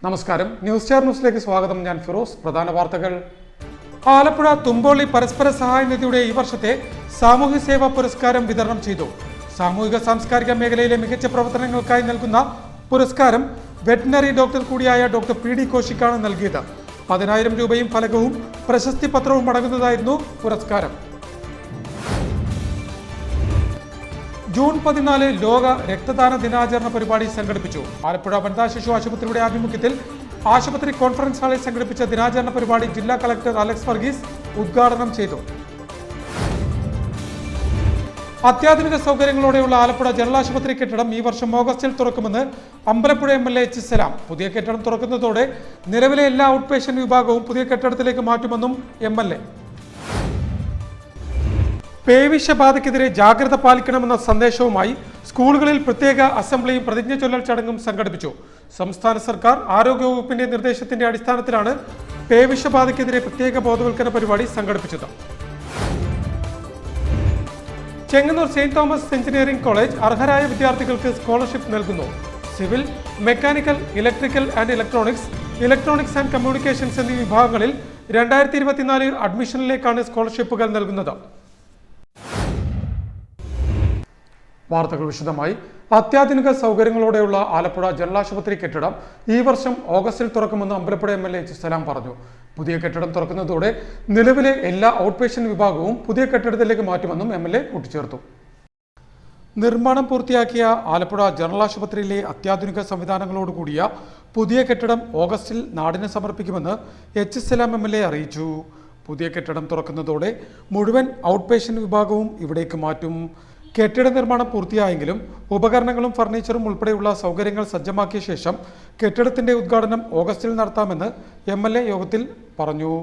നമസ്കാരം, news star ന്യൂസിലേക്ക് സ്വാഗതം. ഞാൻ ഫിറോസ്. പ്രധാന വാർത്തകൾ. ആലപ്പുഴ തുമ്പോളി പരസ്പര സഹായ നിധിയുടെ ഈ വർഷത്തെ സാമൂഹ്യ സേവാ പുരസ്കാരം വിതരണം ചെയ്തു. സാമൂഹിക സാംസ്കാരിക മേഖലയിലെ മികച്ച പ്രവർത്തനങ്ങൾക്കായി നൽകുന്ന പുരസ്കാരം വെറ്റിനറി ഡോക്ടർ കൂടിയായ ഡോക്ടർ പി.ഡി. കോശിക്കാണ് നൽകിയത്. 10,000 രൂപയും ഫലകവും പ്രശസ്തി പത്രവും അടങ്ങുന്നതായിരുന്നു പുരസ്കാരം. ജൂൺ 14 ലോക രക്തദാന ദിനാചരണ പരിപാടി സംഘടിപ്പിച്ചു. ആലപ്പുഴ വനിതാ ശിശു ആശുപത്രിയുടെ ആഭിമുഖ്യത്തിൽ ആശുപത്രി കോൺഫറൻസ് ഹാളിൽ സംഘടിപ്പിച്ച ദിനാചരണ പരിപാടി ജില്ലാ കളക്ടർ അലക്സ് വർഗീസ് ഉദ്ഘാടനം ചെയ്തു. അത്യാധുനിക സൗകര്യങ്ങളോടെയുള്ള ആലപ്പുഴ ജനറൽ ആശുപത്രി കെട്ടിടം ഈ വർഷം ഓഗസ്റ്റിൽ തുറക്കുമെന്ന് അമ്പലപ്പുഴ MLA H. സലാം. പുതിയ കെട്ടിടം തുറക്കുന്നതോടെ നിലവിലെ എല്ലാ ഔട്ട് പേഷ്യന്റ് വിഭാഗവും പുതിയ കെട്ടിടത്തിലേക്ക് മാറ്റുമെന്നും MLA. പേവിഷബാധയ്ക്കെതിരെ ജാഗ്രത പാലിക്കണമെന്ന സന്ദേശവുമായി സ്കൂളുകളിൽ പ്രത്യേക അസംബ്ലിയും പ്രതിജ്ഞ ചൊല്ലൽ ചടങ്ങും സംഘടിപ്പിച്ചു. സംസ്ഥാന സർക്കാർ ആരോഗ്യവകുപ്പിന്റെ നിർദ്ദേശത്തിന്റെ അടിസ്ഥാനത്തിലാണ് പേവിഷബാധയ്ക്കെതിരെ പ്രത്യേക ബോധവൽക്കരണ പരിപാടി സംഘടിപ്പിച്ചത്. Chengannur saint Thomas engineering college അർഹരായ വിദ്യാർത്ഥികൾക്ക് സ്കോളർഷിപ്പ് നൽകുന്നു. Civil, mechanical, electrical and electronics and communications എന്നീ വിഭാഗങ്ങളിൽ 2024 അഡ്മിഷനിലേക്കാണ് സ്കോളർഷിപ്പുകൾ നൽകുന്നത്. വാർത്തകൾ വിശദമായി. അത്യാധുനിക സൗകര്യങ്ങളോടെയുള്ള ആലപ്പുഴ ജനറൽ ആശുപത്രി കെട്ടിടം ഈ വർഷം ഓഗസ്റ്റിൽ തുറക്കുമെന്ന് അമ്പലപ്പുഴ MLA H. സലാം പറഞ്ഞു. പുതിയ കെട്ടിടം തുറക്കുന്നതോടെ നിലവിലെ എല്ലാ ഔട്ട് പേഷ്യന്റ് വിഭാഗവും പുതിയ കെട്ടിടത്തിലേക്ക് മാറ്റുമെന്നും MLA കൂട്ടിച്ചേർത്തു. നിർമ്മാണം പൂർത്തിയാക്കിയ ആലപ്പുഴ ജനറൽ ആശുപത്രിയിലെ അത്യാധുനിക സംവിധാനങ്ങളോടുകൂടിയ പുതിയ കെട്ടിടം ഓഗസ്റ്റിൽ നാടിന് സമർപ്പിക്കുമെന്ന് H. സലാം MLA അറിയിച്ചു. പുതിയ കെട്ടിടം തുറക്കുന്നതോടെ മുഴുവൻ ഔട്ട് പേഷ്യന്റ് വിഭാഗവും ഇവിടേക്ക് മാറ്റും. കെട്ടിട നിർമ്മാണം പൂർത്തിയായെങ്കിലും ഉപകരണങ്ങളും ഫർണിച്ചറും ഉൾപ്പെടെയുള്ള സൗകര്യങ്ങൾ സജ്ജമാക്കിയ ശേഷം കെട്ടിടത്തിന്റെ ഉദ്ഘാടനം ഓഗസ്റ്റിൽ നടത്താമെന്ന് MLA യോഗത്തിൽ പറഞ്ഞു.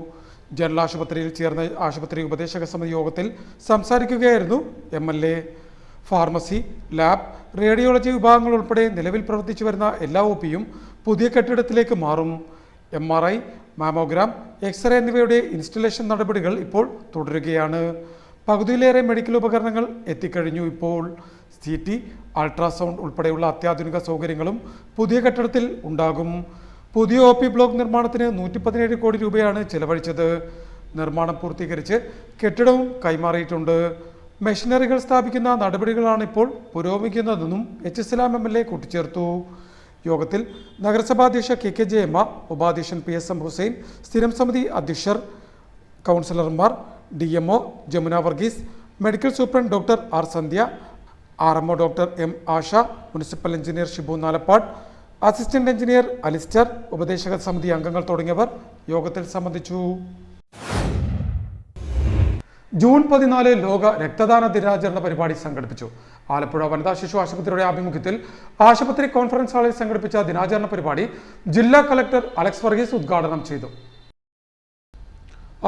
ജനറൽ ആശുപത്രിയിൽ ചേർന്ന ആശുപത്രി ഉപദേശക സമിതി യോഗത്തിൽ സംസാരിക്കുകയായിരുന്നു MLA. ഫാർമസി, ലാബ്, റേഡിയോളജി വിഭാഗങ്ങൾ ഉൾപ്പെടെ നിലവിൽ പ്രവർത്തിച്ചു വരുന്ന എല്ലാ OPയും പുതിയ കെട്ടിടത്തിലേക്ക് മാറും. MRI, മാമോഗ്രാം, എക്സ്റേ എന്നിവയുടെ ഇൻസ്റ്റലേഷൻ നടപടികൾ ഇപ്പോൾ തുടരുകയാണ്. പകുതിയിലേറെ മെഡിക്കൽ ഉപകരണങ്ങൾ എത്തിക്കഴിഞ്ഞു. ഇപ്പോൾ CT, അൾട്രാസൗണ്ട് ഉൾപ്പെടെയുള്ള അത്യാധുനിക സൗകര്യങ്ങളും പുതിയ കെട്ടിടത്തിൽ ഉണ്ടാകും. പുതിയ OP ബ്ലോക്ക് നിർമ്മാണത്തിന് 117 കോടി രൂപയാണ് ചെലവഴിച്ചത്. നിർമ്മാണം പൂർത്തീകരിച്ച് കെട്ടിടവും കൈമാറിയിട്ടുണ്ട്. മെഷീനറികൾ സ്ഥാപിക്കുന്ന നടപടികളാണ് ഇപ്പോൾ പുരോഗമിക്കുന്നതെന്നും H. സലാം MLA കൂട്ടിച്ചേർത്തു. യോഗത്തിൽ നഗരസഭാധ്യക്ഷ KK ജയമ്മ, ഉപാധ്യക്ഷൻ PSM ഹുസൈൻ, സ്ഥിരം സമിതി അധ്യക്ഷർ, കൗൺസിലർമാർ, DMO Jamuna Varghese, medical superintendent doctor R. Sandhya, RMO doctor M. Asha, municipal engineer Shibu Nalappad, assistant engineer Alistair, ഉപദേശക സമിതി അംഗങ്ങൾ തുടങ്ങിയവർ യോഗത്തിൽ സംബന്ധിച്ചു. ജൂൺ 14 ലോക രക്തദാന ദിനാചരണ പരിപാടി സംഘടിപ്പിച്ചു. ആലപ്പുഴ വനിതാ ശിശു ആശുപത്രിയുടെ ആഭിമുഖ്യത്തിൽ ആശുപത്രി കോൺഫറൻസ് ഹാളിൽ സംഘടിപ്പിച്ച ദിനാചരണ പരിപാടി ജില്ലാ കളക്ടർ അലക്സ് വർഗീസ് ഉദ്ഘാടനം ചെയ്തു.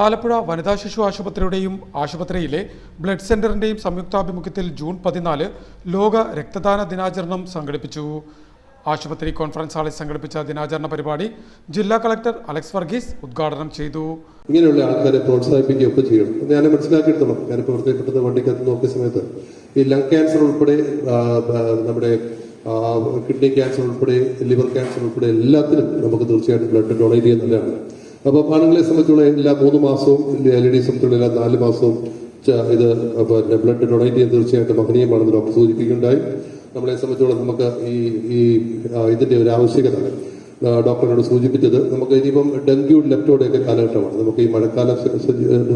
ആലപ്പുഴ വനിതാ ശിശു ആശുപത്രിയുടെയും ആശുപത്രിയിലെ ബ്ലഡ് സെന്ററിന്റെയും സംയുക്താഭിമുഖ്യത്തിൽ ജൂൺ 14 ലോക രക്തദാന ദിനാചരണം സംഘടിപ്പിച്ചു. ആശുപത്രി കോൺഫറൻസ് ഹാളിൽ സംഘടിപ്പിച്ച ദിനാചരണ പരിപാടി ജില്ലാ കളക്ടർ അലക്സ് വർഗീസ് ഉദ്ഘാടനം ചെയ്തു. ഇങ്ങനെയുള്ള ആൾക്കാരെ പ്രോത്സാഹിപ്പിക്കുകയൊക്കെ ചെയ്യണം. ഞാൻ മനസ്സിലാക്കിയെടുത്തോളാം. ഞാനിപ്പോൾ പ്രത്യേകപ്പെട്ടത് വണ്ടിക്കകത്ത് നോക്കിയ സമയത്ത് ഈ ലങ് ക്യാൻസർ ഉൾപ്പെടെ, നമ്മുടെ കിഡ്നി ക്യാൻസർ ഉൾപ്പെടെ, ലിവർ ക്യാൻസർ ഉൾപ്പെടെ എല്ലാത്തിനും നമുക്ക് തീർച്ചയായിട്ടും ബ്ലഡ് ഡൊണേറ്റ് ചെയ്യുന്നതാണ്. അപ്പോൾ ആണുങ്ങളെ സംബന്ധിച്ചുള്ള എല്ലാ 3 മാസവും, ലേഡീസ് സംബന്ധിച്ചുള്ള എല്ലാ 4 മാസവും ഇത് ബ്ലഡ് ഡൊണേറ്റ് ചെയ്യാൻ തീർച്ചയായിട്ടും മഹനീയമാണെന്ന് ഡോക്ടർ സൂചിപ്പിക്കുകയുണ്ടായി. നമ്മളെ സംബന്ധിച്ചോളം നമുക്ക് ഈ ഇതിന്റെ ഒരു ആവശ്യകത ഡോക്ടറിനോട് സൂചിപ്പിച്ചത്, നമുക്ക് ഇനിയിപ്പം ഡെങ്കു, ലെപ്റ്റോടെയൊക്കെ കാലഘട്ടമാണ്. നമുക്ക് ഈ മഴക്കാല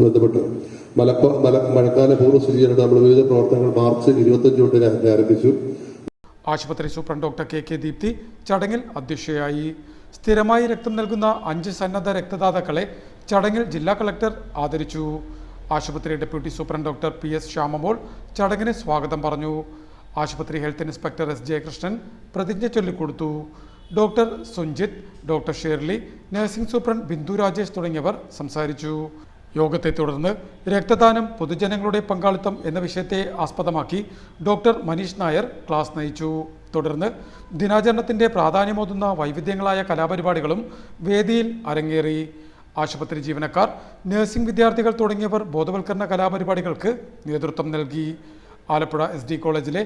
ബന്ധപ്പെട്ട് മഴക്കാല പൂർവ്വ ശുചീകരണ നമ്മൾ വിവിധ പ്രവർത്തനങ്ങൾ മാർച്ച് 25 തൊട്ട് ആരംഭിച്ചു. ആശുപത്രി സൂപ്രണ്ട് ഡോക്ടർ KK ദീപ്തി ചടങ്ങിൽ അധ്യക്ഷയായി. സ്ഥിരമായി രക്തം നൽകുന്ന 5 സന്നദ്ധ രക്തദാതാക്കളെ ചടങ്ങിൽ ജില്ലാ കളക്ടർ ആദരിച്ചു. ആശുപത്രി ഡെപ്യൂട്ടി സൂപ്രണ്ട് ഡോക്ടർ PS ശ്യാമമോൾ ചടങ്ങിന് സ്വാഗതം പറഞ്ഞു. ആശുപത്രി ഹെൽത്ത് ഇൻസ്പെക്ടർ S. ജയകൃഷ്ണൻ പ്രതിജ്ഞ ചൊല്ലിക്കൊടുത്തു. Doctor Sunjith, doctor Shirley, nursing superintendent Bindu Rajesh തുടങ്ങിയവർ സംസാരിച്ചു. യോഗത്തെ തുടർന്ന് രക്തദാനം, പൊതുജനങ്ങളുടെ പങ്കാളിത്തം എന്ന വിഷയത്തെ ആസ്പദമാക്കി ഡോക്ടർ മനീഷ് നായർ ക്ലാസ് നയിച്ചു. തുടർന്ന് ദിനാചരണത്തിന്റെ പ്രാധാന്യമോതുന്ന വൈവിധ്യങ്ങളായ കലാപരിപാടികളും വേദിയിൽ അരങ്ങേറി. ആശുപത്രി ജീവനക്കാർ, നഴ്സിംഗ് വിദ്യാർത്ഥികൾ തുടങ്ങിയവർ ബോധവൽക്കരണ കലാപരിപാടികൾക്ക് നേതൃത്വം നൽകി. ആലപ്പുഴ SD കോളേജിലെ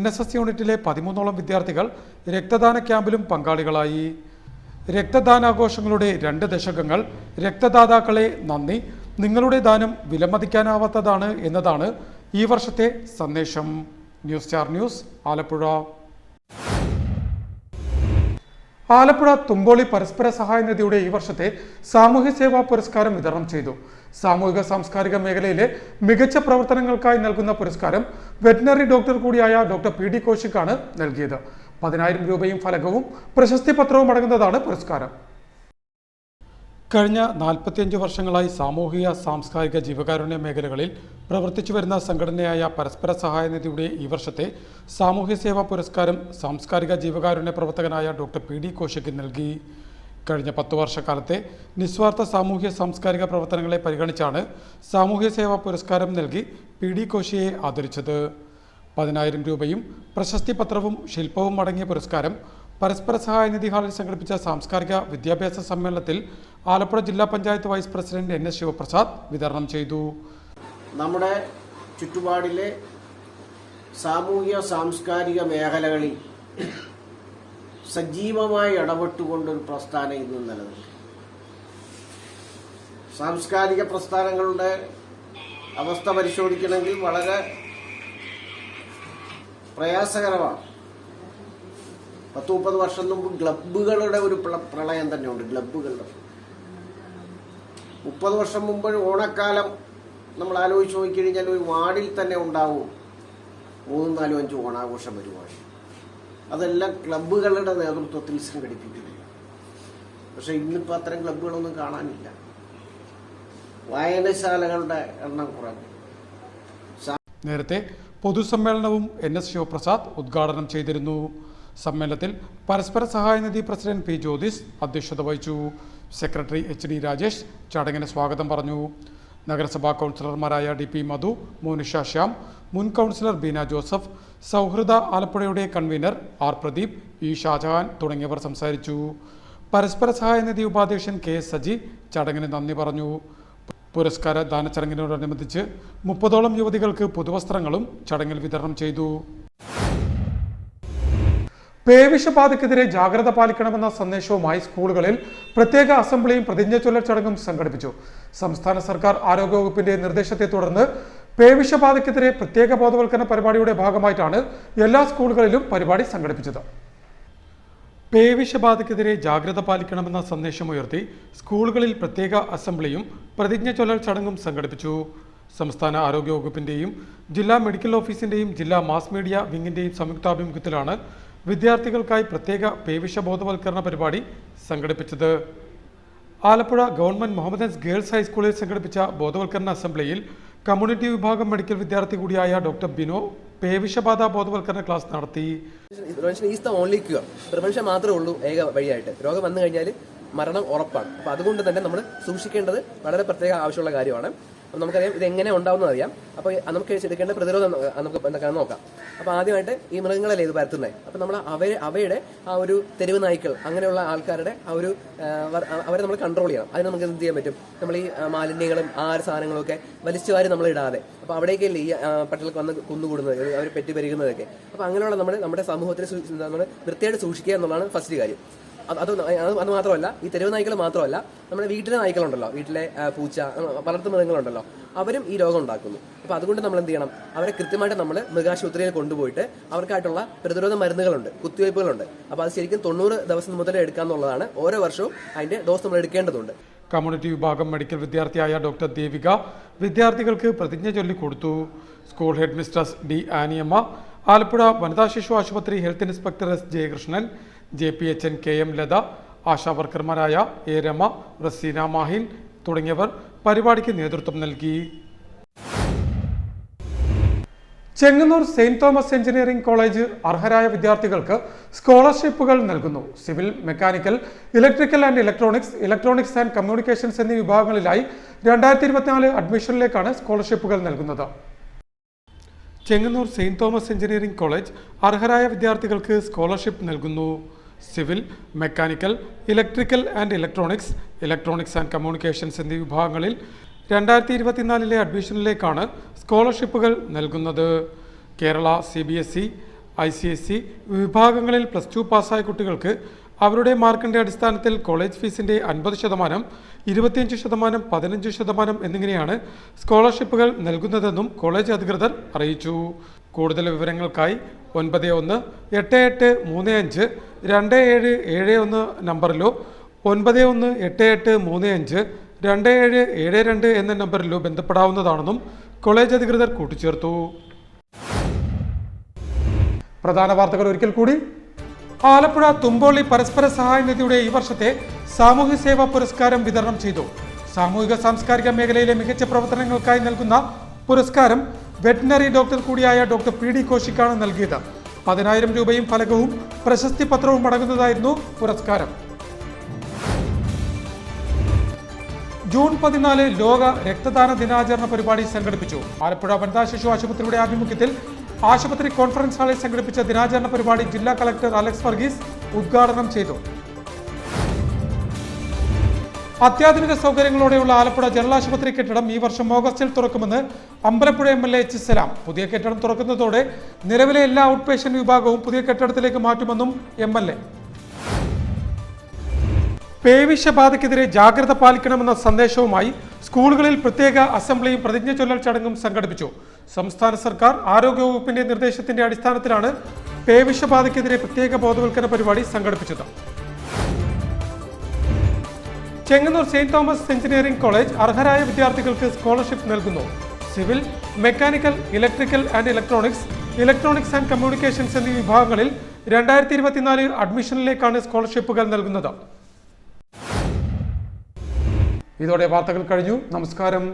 NSS യൂണിറ്റിലെ 13ഓളം വിദ്യാർത്ഥികൾ രക്തദാന ക്യാമ്പിലും പങ്കാളികളായി. രക്തദാനാഘോഷങ്ങളുടെ 2 ദശകങ്ങൾ. രക്തദാതാക്കളെ നന്ദി. നിങ്ങളുടെ ദാനം വിലമതിക്കാനാവാത്തതാണ് എന്നതാണ് ഈ വർഷത്തെ സന്ദേശം. News star news, Alappuzha. Alappuzha Thumpoly പരസ്പര സഹായ നിധിയുടെ ഈ വർഷത്തെ സാമൂഹ്യ സേവാ പുരസ്കാരം വിതരണം ചെയ്തു. സാമൂഹിക സാംസ്കാരിക മേഖലയിലെ മികച്ച പ്രവർത്തനങ്ങൾക്കായി നൽകുന്ന പുരസ്കാരം വെറ്റിനറി ഡോക്ടർ കൂടിയായ ഡോക്ടർ PD കോശിക്കാണ് നൽകിയത്. 10,000 രൂപയും ഫലകവും പ്രശസ്തി പത്രവും അടങ്ങുന്നതാണ് പുരസ്കാരം. കഴിഞ്ഞ 45 വർഷങ്ങളായി സാമൂഹിക സാംസ്കാരിക ജീവകാരുണ്യ മേഖലകളിൽ പ്രവർത്തിച്ചു വരുന്ന സംഘടനയായ പരസ്പര സഹായ നിധിയുടെ ഈ വർഷത്തെ സാമൂഹ്യ സേവാ പുരസ്കാരം സാംസ്കാരിക ജീവകാരുണ്യ പ്രവർത്തകനായ ഡോക്ടർ PD കോശിക്ക് നൽകി. കഴിഞ്ഞ 10 വർഷക്കാലത്തെ നിസ്വാർത്ഥ സാമൂഹ്യ സാംസ്കാരിക പ്രവർത്തനങ്ങളെ പരിഗണിച്ചാണ് സാമൂഹ്യ സേവാ പുരസ്കാരം നൽകി PD കോശിയെ ആദരിച്ചത്. 10,000 രൂപയും പ്രശസ്തി പത്രവും ശില്പവും അടങ്ങിയ പുരസ്കാരം പരസ്പര സഹായ നിധി ഹാളിൽ സംഘടിപ്പിച്ച സാംസ്കാരിക വിദ്യാഭ്യാസ സമ്മേളനത്തിൽ ആലപ്പുഴ ജില്ലാ panchayat vice president NS Sivaprasad വിതരണം ചെയ്തു. നമ്മുടെ ചുറ്റുപാടിലെ സാമൂഹിക സാംസ്കാരിക മേഖലകളിൽ സജീവമായി ഇടപെട്ടുകൊണ്ടൊരു പ്രസ്ഥാനം ഇന്ന് നിലനിൽക്കും. സാംസ്കാരിക പ്രസ്ഥാനങ്ങളുടെ അവസ്ഥ പരിശോധിക്കണമെങ്കിൽ വളരെ പ്രയാസകരമാണ്. 10-30 വർഷം മുമ്പ് ക്ലബ്ബുകളുടെ ഒരു പ്രളയം തന്നെയുണ്ട്. ക്ലബ്ബുകളുടെ 30 വർഷം മുമ്പ് ഓണക്കാലം നമ്മൾ ആലോചിച്ച് നോക്കിക്കഴിഞ്ഞാൽ ഒരു വാർഡിൽ തന്നെ ഉണ്ടാവും 3, 4, 5 ഓണാഘോഷ പരിപാടി. അതെല്ലാം ക്ലബ്ബുകളുടെ നേതൃത്വത്തിൽ സംഘടിപ്പിക്കുന്നു. പക്ഷെ ഇന്നിപ്പോൾ അത്തരം ക്ലബ്ബുകളൊന്നും കാണാനില്ല. വായനശാലകളുടെ എണ്ണം കുറഞ്ഞു. നേരത്തെ പൊതുസമ്മേളനവും NS ശിവപ്രസാദ് ഉദ്ഘാടനം ചെയ്തിരുന്നു. സമ്മേളനത്തിൽ പരസ്പര സഹായ നിധി പ്രസിഡന്റ് P ജ്യോതിസ് അധ്യക്ഷത വഹിച്ചു. സെക്രട്ടറി HD രാജേഷ് ചടങ്ങിന് സ്വാഗതം പറഞ്ഞു. നഗരസഭാ കൗൺസിലർമാരായ DP മധു, മോനിഷ ശ്യാം, മുൻ കൗൺസിലർ ബീന ജോസഫ്, സൗഹൃദ ആലപ്പുഴയുടെ convener R Pradeep, E Shajahan തുടങ്ങിയവർ സംസാരിച്ചു. പരസ്പര സഹായ നിധി ഉപാധ്യക്ഷൻ KS സജി ചടങ്ങിന് നന്ദി പറഞ്ഞു. പുരസ്കാര ദാന ചടങ്ങിനോടനുബന്ധിച്ച് 30ഓളം യുവതികൾക്ക് പുതുവസ്ത്രങ്ങളും ചടങ്ങിൽ വിതരണം ചെയ്തു. പേവിഷബാധയ്ക്കെതിരെ ജാഗ്രത പാലിക്കണമെന്ന സന്ദേശവുമായി സ്കൂളുകളിൽ പ്രത്യേക അസംബ്ലിയും പ്രതിജ്ഞാചൊല്ലൽ ചടങ്ങും സംഘടിപ്പിച്ചു. സംസ്ഥാന സർക്കാർ ആരോഗ്യവകുപ്പിന്റെ നിർദ്ദേശത്തെ തുടർന്ന് പേവിഷബാധയ്ക്കെതിരെ പ്രത്യേക ബോധവൽക്കരണ പരിപാടിയുടെ ഭാഗമായിട്ടാണ് എല്ലാ സ്കൂളുകളിലും പരിപാടി സംഘടിപ്പിച്ചത്. പേവിഷബാധയ്ക്കെതിരെ ജാഗ്രത പാലിക്കണമെന്ന സന്ദേശമുയർത്തി സ്കൂളുകളിൽ പ്രത്യേക അസംബ്ലിയും പ്രതിജ്ഞാചൊല്ലൽ ചടങ്ങും സംഘടിപ്പിച്ചു. സംസ്ഥാന ആരോഗ്യവകുപ്പിന്റെയും ജില്ലാ മെഡിക്കൽ ഓഫീസിന്റെയും ജില്ലാ മാസ് മീഡിയ വിങ്ങിന്റെയും സംയുക്താഭിമുഖ്യത്തിലാണ് വിദ്യാർത്ഥികൾക്കായി പ്രത്യേക പേവിഷ ബോധവൽക്കരണ പരിപാടി സംഘടിപ്പിച്ചത്. ആലപ്പുഴ ഗവൺമെന്റ് മുഹമ്മദൻസ് ഗേൾസ് ഹൈസ്കൂളിൽ സംഘടിപ്പിച്ച ബോധവൽക്കരണ അസംബ്ലിയിൽ കമ്മ്യൂണിറ്റി വിഭാഗം മെഡിക്കൽ വിദ്യാർത്ഥി കൂടിയായ ഡോക്ടർ ബിനോ പേവിഷബാധ ബോധവൽക്കരണ ക്ലാസ് നടത്തി. Prevention is the only cure. Prevention മാത്രമേ ഉള്ളൂ ഏക വഴിയായിട്ട്. രോഗം വന്നു കഴിഞ്ഞാൽ മരണം ഉറപ്പാണ്. അപ്പോൾ അതുകൊണ്ട് തന്നെ നമ്മൾ സൂക്ഷിക്കേണ്ടത് വളരെ പ്രത്യേക ആവശ്യമുള്ള കാര്യമാണ്. അപ്പോൾ നമുക്കറിയാം ഇത് എങ്ങനെ ഉണ്ടാവുന്നത് അറിയാം. അപ്പോൾ നമുക്ക് എടുക്കേണ്ട പ്രതിരോധം നമുക്ക് എന്തൊക്കെയാണെന്ന് നോക്കാം. അപ്പോൾ ആദ്യമായിട്ട് ഈ മൃഗങ്ങളല്ലേ ഇത് പരത്തുന്നത്. അപ്പോൾ നമ്മൾ അവയുടെ ആ ഒരു തെരുവ് നായ്ക്കൾ അങ്ങനെയുള്ള ആൾക്കാരുടെ ആ ഒരു അവരെ നമ്മൾ കൺട്രോൾ ചെയ്യണം. അതിന് നമുക്ക് എന്ത് ചെയ്യാൻ പറ്റും? നമ്മൾ ഈ മാലിന്യങ്ങളും ആഹാര സാധനങ്ങളും ഒക്കെ വലിച്ചുവാരി നമ്മൾ ഇടാതെ, അപ്പോൾ അവിടേക്കല്ലേ ഈ പട്ടികൾക്ക് വന്ന് കുന്നുകൂടുന്നത്, അവർ പെറ്റി പെരുകുന്നതൊക്കെ. അപ്പോൾ അങ്ങനെയുള്ള നമ്മുടെ സമൂഹത്തിൽ നമ്മൾ വൃത്തിയായിട്ട് സൂക്ഷിക്കുക എന്നുള്ളതാണ് ഫസ്റ്റ് കാര്യം. അത് മാത്രമല്ല, ഈ തെരുവ് നായ്ക്കൾ മാത്രമല്ല, നമ്മുടെ വീട്ടിലെ നായ്ക്കളുണ്ടല്ലോ, വീട്ടിലെ പൂച്ച, വളർത്തു മൃഗങ്ങളുണ്ടല്ലോ, അവരും ഈ രോഗം ഉണ്ടാക്കുന്നു. അപ്പോൾ അതുകൊണ്ട് നമ്മൾ എന്ത് ചെയ്യണം? അവരെ കൃത്യമായിട്ട് നമ്മൾ മൃഗാശുപത്രിയിൽ കൊണ്ടുപോയിട്ട് അവർക്കായിട്ടുള്ള പ്രതിരോധ മരുന്നുകളുണ്ട്, കുത്തിവയ്പ്പുകളുണ്ട്. അപ്പോൾ അത് ശരിക്കും 90 ദിവസം മുതൽ എടുക്കാന്നുള്ളതാണ്. ഓരോ വർഷവും അതിന്റെ ഡോസ് നമ്മൾ എടുക്കേണ്ടതുണ്ട്. കമ്മ്യൂണിറ്റി വിഭാഗം മെഡിക്കൽ വിദ്യാർത്ഥിയായ ഡോക്ടർ ദേവിക വിദ്യാർത്ഥികൾക്ക് പ്രതിജ്ഞ ചൊല്ലിക്കൊടുത്തു. School head mistress D Aniyamma, Alappuzha വനിതാ ശിശു ആശുപത്രി health inspector S Jayakrishnan, JPHN KM Latha, ASHA വർക്കർമാരായ A രമ, റസീന മാഹിൻ തുടങ്ങിയവർ പരിപാടിക്ക് നേതൃത്വം നൽകി. Chengannur Saint Thomas engineering college അർഹരായ വിദ്യാർത്ഥികൾക്ക് സ്കോളർഷിപ്പുകൾ നൽകുന്നു. Civil, mechanical, electrical and electronics and communications എന്നീ വിഭാഗങ്ങളിലായി 2024 അഡ്മിഷനിലേക്കാണ് സ്കോളർഷിപ്പുകൾ നൽകുന്നത്. Chengannur Saint Thomas engineering college അർഹരായ വിദ്യാർത്ഥികൾക്ക് സ്കോളർഷിപ്പ് നൽകുന്നു. Civil, mechanical, electrical and electronics and communications എന്നീ വിഭാഗങ്ങളിൽ 2024 അഡ്മിഷനിലേക്കാണ് സ്കോളർഷിപ്പുകൾ നൽകുന്നത്. കേരള, CBSE, ICSE വിഭാഗങ്ങളിൽ +2 പാസ്സായ കുട്ടികൾക്ക് അവരുടെ മാർക്കിന്റെ അടിസ്ഥാനത്തിൽ കോളേജ് ഫീസിന്റെ 50%, 25%, 15% എന്നിങ്ങനെയാണ് സ്കോളർഷിപ്പുകൾ നൽകുന്നതെന്നും കോളേജ് അധികൃതർ അറിയിച്ചു. കൂടുതൽ വിവരങ്ങൾക്കായി 9188352771 നമ്പറിലോ 9188352772 എന്ന നമ്പറിലോ ബന്ധപ്പെടാവുന്നതാണെന്നും കോളേജ് അധികൃതർ കൂട്ടിച്ചേർത്തു. പ്രധാന വാർത്തകൾ ഒരിക്കൽ കൂടി. ആലപ്പുഴ തുമ്പോളി പരസ്പര സഹായ നിധിയുടെ ഈ വർഷത്തെ സാമൂഹ്യ സേവാ പുരസ്കാരം വിതരണം ചെയ്തു. സാമൂഹിക സാംസ്കാരിക മേഖലയിലെ മികച്ച പ്രവർത്തനങ്ങൾക്കായി നൽകുന്ന പുരസ്കാരം വെറ്റിനറി ഡോക്ടർ കൂടിയായ ഡോക്ടർ PD കോശിക്കാണ് നൽകിയത്. 10,000 രൂപയും ഫലകവും പ്രശസ്തി പത്രവും അടങ്ങുന്നതായിരുന്നു പുരസ്കാരം. ജൂൺ 14 ലോക രക്തദാന ദിനാചരണ പരിപാടി സംഘടിപ്പിച്ചു. ആലപ്പുഴ വനിതാ ശിശു ആശുപത്രിയുടെ ആഭിമുഖ്യത്തിൽ ആശുപത്രി കോൺഫറൻസ് ഹാളിൽ സംഘടിപ്പിച്ച ദിനാചരണ പരിപാടി ജില്ലാ കളക്ടർ അലക്സ് വർഗീസ് ഉദ്ഘാടനം ചെയ്തു. അത്യാധുനിക സൗകര്യങ്ങളോടെയുള്ള ആലപ്പുഴ ജനറൽ ആശുപത്രി കെട്ടിടം ഈ വർഷം ഓഗസ്റ്റിൽ തുറക്കുമെന്ന് അമ്പലപ്പുഴ MLA H. സലാം. പുതിയ കെട്ടിടം തുറക്കുന്നതോടെ നിലവിലെ എല്ലാ ഔട്ട് പേഷ്യന്റ് വിഭാഗവും പുതിയ കെട്ടിടത്തിലേക്ക് മാറ്റുമെന്നും MLA. പേവിഷബാധയ്ക്കെതിരെ ജാഗ്രത പാലിക്കണമെന്ന സന്ദേശവുമായി സ്കൂളുകളിൽ പ്രത്യേക അസംബ്ലിയും പ്രതിജ്ഞ ചൊല്ലൽ ചടങ്ങും സംഘടിപ്പിച്ചു. സംസ്ഥാന സർക്കാർ ആരോഗ്യവകുപ്പിന്റെ നിർദ്ദേശത്തിന്റെ അടിസ്ഥാനത്തിലാണ് പേവിഷബാധയ്ക്കെതിരെ പ്രത്യേക ബോധവൽക്കരണ പരിപാടി സംഘടിപ്പിച്ചത്. Chengannur Saint Thomas engineering college അർഹരായ വിദ്യാർത്ഥികൾക്ക് സ്കോളർഷിപ്പ് നൽകുന്നു. Civil, mechanical, electrical and electronics and communications എന്നീ വിഭാഗങ്ങളിൽ 2024 അഡ്മിഷനിലേക്കാണ് സ്കോളർഷിപ്പുകൾ നൽകുന്നത്. ഇതോടെ വാർത്തകൾ കഴിഞ്ഞു. നമസ്കാരം.